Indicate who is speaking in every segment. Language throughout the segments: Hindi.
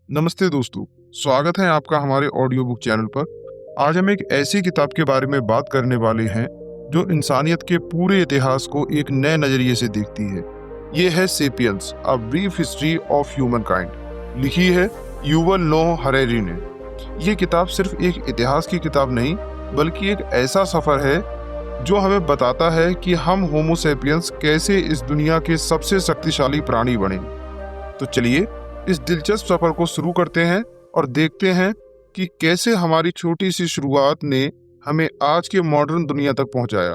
Speaker 1: नमस्ते दोस्तों, स्वागत है आपका हमारे ऑडियो बुक चैनल पर। आज हम एक ऐसी किताब के बारे में बात करने वाले हैं जो इंसानियत के पूरे इतिहास को एक नए नज़रिए से देखती है। ये है sapiens, a brief history of human kind. लिखी है युवल नोह हरेरी ने। ये किताब सिर्फ एक इतिहास की किताब नहीं, बल्कि एक ऐसा सफ़र है जो हमें बताता है कि हम होमो सेपियंस कैसे इस दुनिया के सबसे शक्तिशाली प्राणी बने। तो चलिए इस दिलचस्प सफर को शुरू करते हैं और देखते हैं कि कैसे हमारी छोटी सी शुरुआत ने हमें आज के मॉडर्न दुनिया तक पहुंचाया।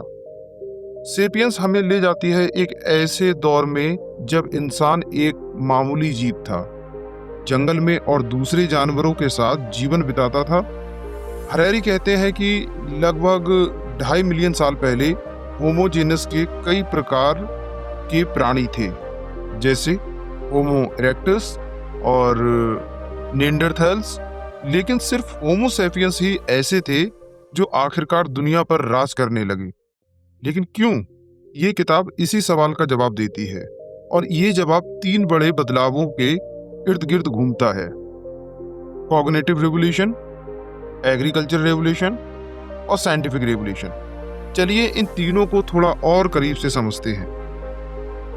Speaker 1: सेपियंस हमें ले जाती है एक ऐसे दौर में जब इंसान एक मामूली जीव था, जंगल में और दूसरे जानवरों के साथ जीवन बिताता था। हरेरी कहते हैं कि लगभग 2.5 मिलियन साल पहले होमोजेनस के कई प्रकार के प्राणी थे, जैसे होमो इरेक्टस और निएंडरथैल्स। लेकिन सिर्फ होमो सेपियंस ही ऐसे थे जो आखिरकार दुनिया पर राज करने लगे। लेकिन क्यों? ये किताब इसी सवाल का जवाब देती है, और ये जवाब 3 बड़े बदलावों के इर्द गिर्द घूमता है: कॉग्निटिव रेवोल्यूशन, एग्रीकल्चर रेवोल्यूशन और साइंटिफिक रेवोल्यूशन। चलिए इन तीनों को थोड़ा और करीब से समझते हैं।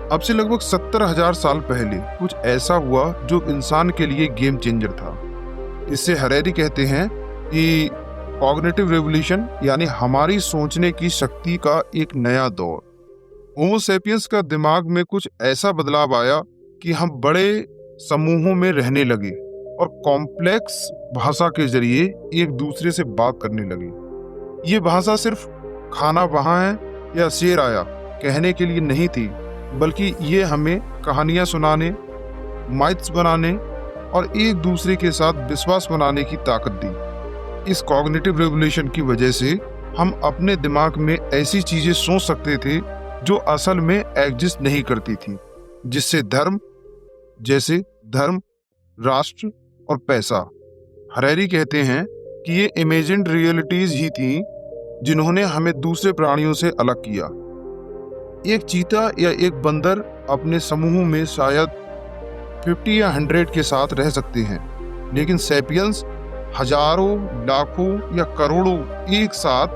Speaker 1: अब से लगभग 70,000 साल पहले कुछ ऐसा हुआ जो इंसान के लिए गेम चेंजर था। इससे हरेरी कहते हैं कि कॉग्निटिव रेवोल्यूशन यानी हमारी सोचने की शक्ति का एक नया दौर। होमो सेपियंस का दिमाग में कुछ ऐसा बदलाव आया कि हम बड़े समूहों में रहने लगे और कॉम्प्लेक्स भाषा के जरिए एक दूसरे से बात करने लगे। ये भाषा सिर्फ खाना वहाँ है या शेर आया कहने के लिए नहीं थी, बल्कि ये हमें कहानियाँ सुनाने, माइथ्स बनाने और एक दूसरे के साथ विश्वास बनाने की ताकत दी। इस कॉग्निटिव रेवोल्यूशन की वजह से हम अपने दिमाग में ऐसी चीज़ें सोच सकते थे जो असल में एग्जिस्ट नहीं करती थी, जिससे धर्म, राष्ट्र और पैसा। हरेरी कहते हैं कि ये इमेजिन्ड रियलिटीज़ ही थीं जिन्होंने हमें दूसरे प्राणियों से अलग किया। एक चीता या एक बंदर अपने समूह में शायद 50 या 100 के साथ रह सकते हैं, लेकिन सेपियंस हजारों, लाखों या करोड़ों एक साथ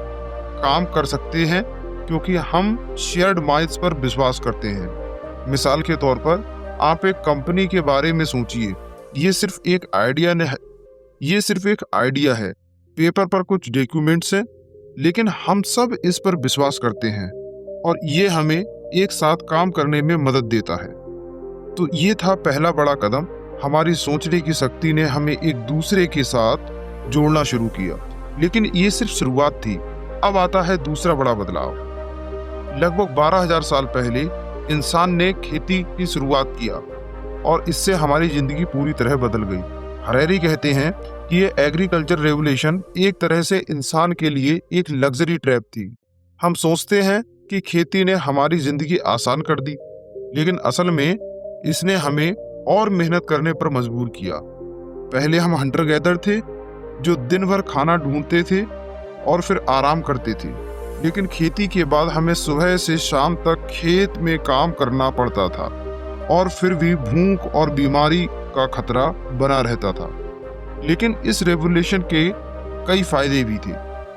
Speaker 1: काम कर सकते हैं, क्योंकि हम शेयर्ड माइंड्स पर विश्वास करते हैं। मिसाल के तौर पर आप एक कंपनी के बारे में सोचिए। ये सिर्फ एक आइडिया है, पेपर पर कुछ डॉक्यूमेंट्स हैं, लेकिन हम सब इस पर विश्वास करते हैं और ये हमें एक साथ काम करने में मदद देता है। तो ये था पहला बड़ा कदम। हमारी सोचने की शक्ति ने हमें एक दूसरे के साथ जोड़ना शुरू किया। लेकिन ये सिर्फ शुरुआत थी। अब आता है दूसरा बड़ा बदलाव। लगभग 12,000 साल पहले इंसान ने खेती की शुरुआत किया और इससे हमारी जिंदगी पूरी तरह बदल गई। हरेरी कहते हैं कि ये एग्रीकल्चर रेवोल्यूशन एक तरह से इंसान के लिए एक लग्जरी ट्रैप थी। हम सोचते हैं कि खेती ने हमारी जिंदगी आसान कर दी, लेकिन असल में इसने हमें और मेहनत करने पर मजबूर किया। पहले हम हंटर गैदर थे जो दिन भर खाना ढूंढते थे और फिर आराम करते थे, लेकिन खेती के बाद हमें सुबह से शाम तक खेत में काम करना पड़ता था और फिर भी भूख और बीमारी का खतरा बना रहता था। लेकिन इस रेवोल्यूशन के कई फायदे भी थे।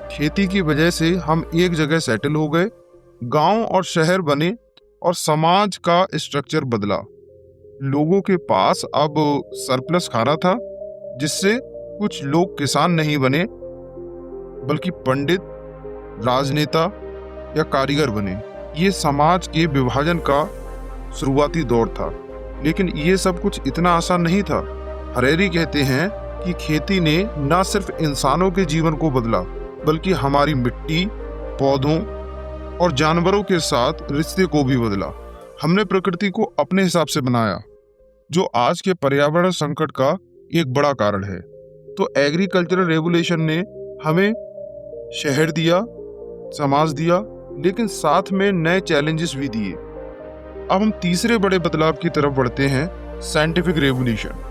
Speaker 1: खेती की वजह से हम एक जगह सेटल हो गए, गांव और शहर बने और समाज का स्ट्रक्चर बदला। लोगों के पास अब सरप्लस खाना था, जिससे कुछ लोग किसान नहीं बने, बल्कि पंडित, राजनेता या कारीगर बने। ये समाज के विभाजन का शुरुआती दौर था, लेकिन ये सब कुछ इतना आसान नहीं था। हरेरी कहते हैं कि खेती ने न सिर्फ इंसानों के जीवन को बदला, बल्कि हमारी मिट्टी, पौधों और जानवरों के साथ रिश्ते को भी बदला। हमने प्रकृति को अपने हिसाब से बनाया, जो आज के पर्यावरण संकट का एक बड़ा कारण है। तो एग्रीकल्चरल रेवोल्यूशन ने हमें शहर दिया, समाज दिया, लेकिन साथ में नए चैलेंजेस भी दिए। अब हम तीसरे बड़े बदलाव की तरफ बढ़ते हैं, साइंटिफिक रेवोल्यूशन।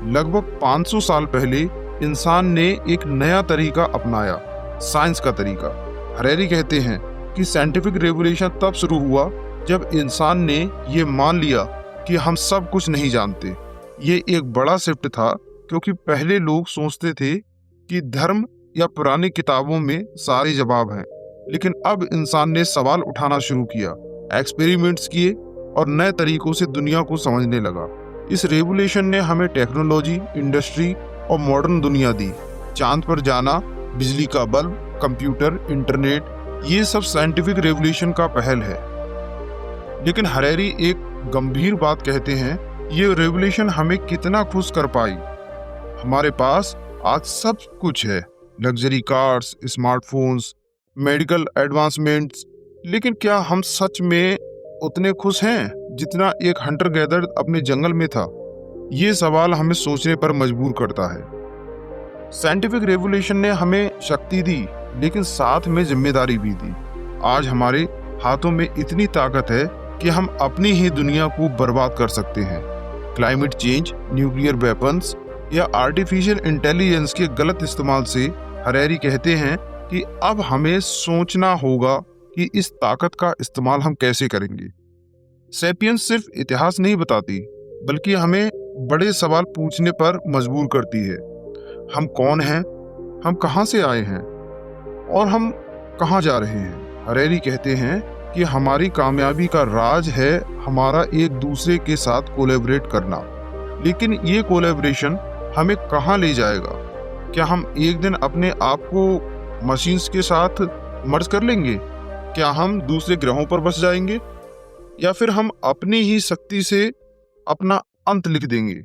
Speaker 1: लगभग 500 साल पहले इंसान ने एक नया तरीका अपनाया, साइंस का तरीका। हरेरी कहते हैं कि साइंटिफिक रेवोल्यूशन तब शुरू हुआ जब इंसान ने ये मान लिया कि हम सब कुछ नहीं जानते। ये एक बड़ा शिफ्ट था क्योंकि पहले लोग सोचते थे कि धर्म या पुरानी किताबों में सारे जवाब हैं, लेकिन अब इंसान ने सवाल उठाना शुरू किया, एक्सपेरिमेंट्स किए और नए तरीकों से दुनिया को समझने लगा। इस रेवोल्यूशन ने हमें टेक्नोलॉजी, इंडस्ट्री और मॉडर्न दुनिया दी। चांद पर जाना, बिजली का बल्ब, कंप्यूटर, इंटरनेट, ये सब साइंटिफिक रेवोल्यूशन का पहल है। लेकिन हरेरी एक गंभीर बात कहते हैं, ये रेवोल्यूशन हमें कितना खुश कर पाई। हमारे पास आज सब कुछ है, luxury cars, smartphones, medical advancements, लेकिन क्या हम सच में उतने खुश हैं जितना एक हंटर गैदर अपने जंगल में था? ये सवाल हमें सोचने पर मजबूर करता है। साइंटिफिक रेवोल्यूशन ने हमें शक्ति दी, लेकिन साथ में जिम्मेदारी भी दी। आज हमारे हाथों में इतनी ताकत है कि हम अपनी ही दुनिया को बर्बाद कर सकते हैं। क्लाइमेट चेंज, न्यूक्लियर वेपन्स या आर्टिफिशियल इंटेलिजेंस के गलत इस्तेमाल से हरेरी कहते हैं कि अब हमें सोचना होगा कि इस ताकत का इस्तेमाल हम कैसे करेंगे। सैपियंस सिर्फ इतिहास नहीं बताती, बल्कि हमें बड़े सवाल पूछने पर मजबूर करती है। हम कौन हैं, हम कहाँ से आए हैं और हम कहाँ जा रहे हैं? हरेरी कहते हैं कि हमारी कामयाबी का राज है हमारा एक दूसरे के साथ कोलैबोरेट करना। लेकिन ये कोलैबोरेशन हमें कहाँ ले जाएगा? क्या हम एक दिन अपने आप को मशीन्स के साथ मर्ज कर लेंगे? क्या हम दूसरे ग्रहों पर बस जाएंगे? या फिर हम अपनी ही शक्ति से अपना अंत लिख देंगे?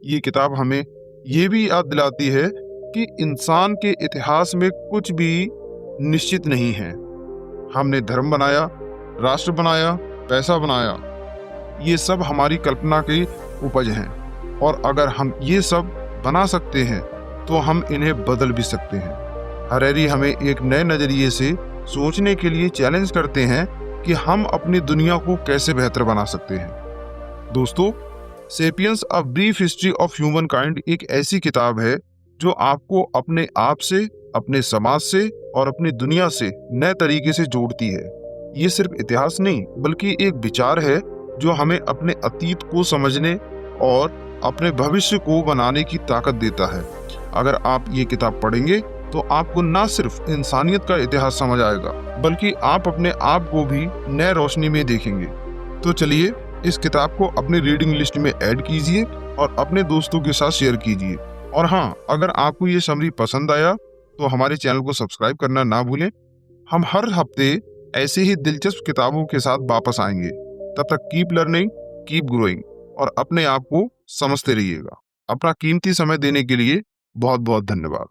Speaker 1: ये किताब हमें ये भी याद दिलाती है कि इंसान के इतिहास में कुछ भी निश्चित नहीं है। हमने धर्म बनाया, राष्ट्र बनाया, पैसा बनाया, ये सब हमारी कल्पना की उपज हैं। और अगर हम ये सब बना सकते हैं तो हम इन्हें बदल भी सकते हैं। हरेरी हमें एक नए नजरिए से सोचने के लिए चैलेंज करते हैं कि हम अपनी दुनिया को कैसे बेहतर बना सकते हैं। दोस्तों, sapiens a brief history of human kind एक ऐसी किताब है जो आपको अपने आप से, अपने समाज से और अपनी दुनिया से नए तरीके से जोड़ती है। ये सिर्फ इतिहास नहीं, बल्कि एक विचार है जो हमें अपने अतीत को समझने और अपने भविष्य को बनाने की ताकत देता है। अगर आप ये किताब पढ़ेंगे तो आपको न सिर्फ इंसानियत का इतिहास समझ आएगा, बल्कि आप अपने आप को भी नए रोशनी में देखेंगे। तो चलिए, इस किताब को अपनी रीडिंग लिस्ट में ऐड कीजिए और अपने दोस्तों के साथ शेयर कीजिए। और हाँ, अगर आपको ये समरी पसंद आया तो हमारे चैनल को सब्सक्राइब करना ना भूलें। हम हर हफ्ते ऐसे ही दिलचस्प किताबों के साथ वापस आएंगे। तब तक कीप लर्निंग, कीप ग्रोइंग और अपने आप को समझते रहिएगा। अपना कीमती समय देने के लिए बहुत बहुत धन्यवाद।